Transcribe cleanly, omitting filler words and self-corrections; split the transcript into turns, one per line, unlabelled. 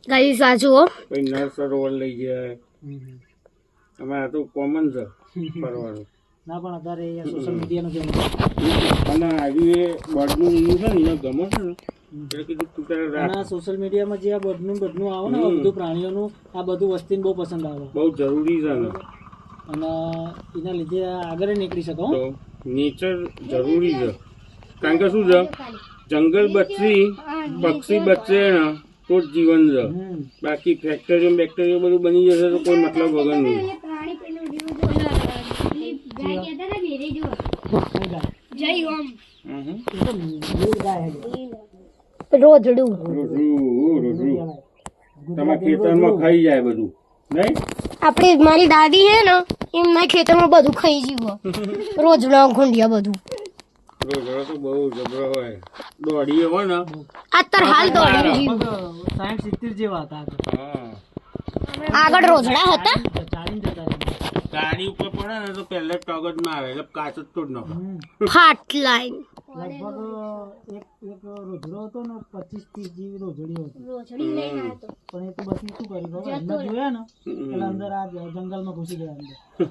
Guys આ જુઓ
પછી નર સરોવર લઈ જાય અમારે તો કોમન છે ફરવાનું
ના પણ અત્યારે સોશિયલ મીડિયાનું કેમ
અને આવી બર્ડનું ઈનું છે ને એને ગમે છે ને એટલે કીધું તું તારે રાખ.
અને સોશિયલ મીડિયામાં જે આ બધનું આવે ને આ બધું પ્રાણીઓનું આ બધું વસ્તીને બહુ પસંદ આવે
બહુ જરૂરી છે ને
અને એના લીધે આગળ નીકળી શકો
તો નેચર જરૂરી છે કારણ કે શું છે જંગલ બચી પક્ષી બચશે ને તો જ જીવન છે બાકી ફેક્ટરીઓ બેક્ટેરિયો બધું બની જશે તો કોઈ મતલબ વગર નહીં.
રોજડું
તમારા ખેતરમાં ખાઈ જાય બધું નહીં.
આપડે મારી દાદી હે ને એમના ખેતરમાં બધું ખાઈ જીવો રોજડા ઘુંડિયા બધું
રોજડો તો બહુ જબરો હોય દોડીએ હોય ને
અત્યારે હાલ દોડી જીવ
60-70 જેવા હતા
હા
આગળ રોજડા હતા
ચાલીને જતા રહ્યા.
ગાડી ઉપર પડે ને તો પહેલા ટગ જ ના આવે એટલે કાચ જ તોડ નાખો.
ફાટ લાઈન
લગભગ એક રોજડો હતો ને 25-30 જેવી રોજડીઓ હતી પણ એ તો બધી શું કરી ખબર અંદર જોયા ને એટલે અંદર આ જંગલમાં ઘૂસી ગયા અંદર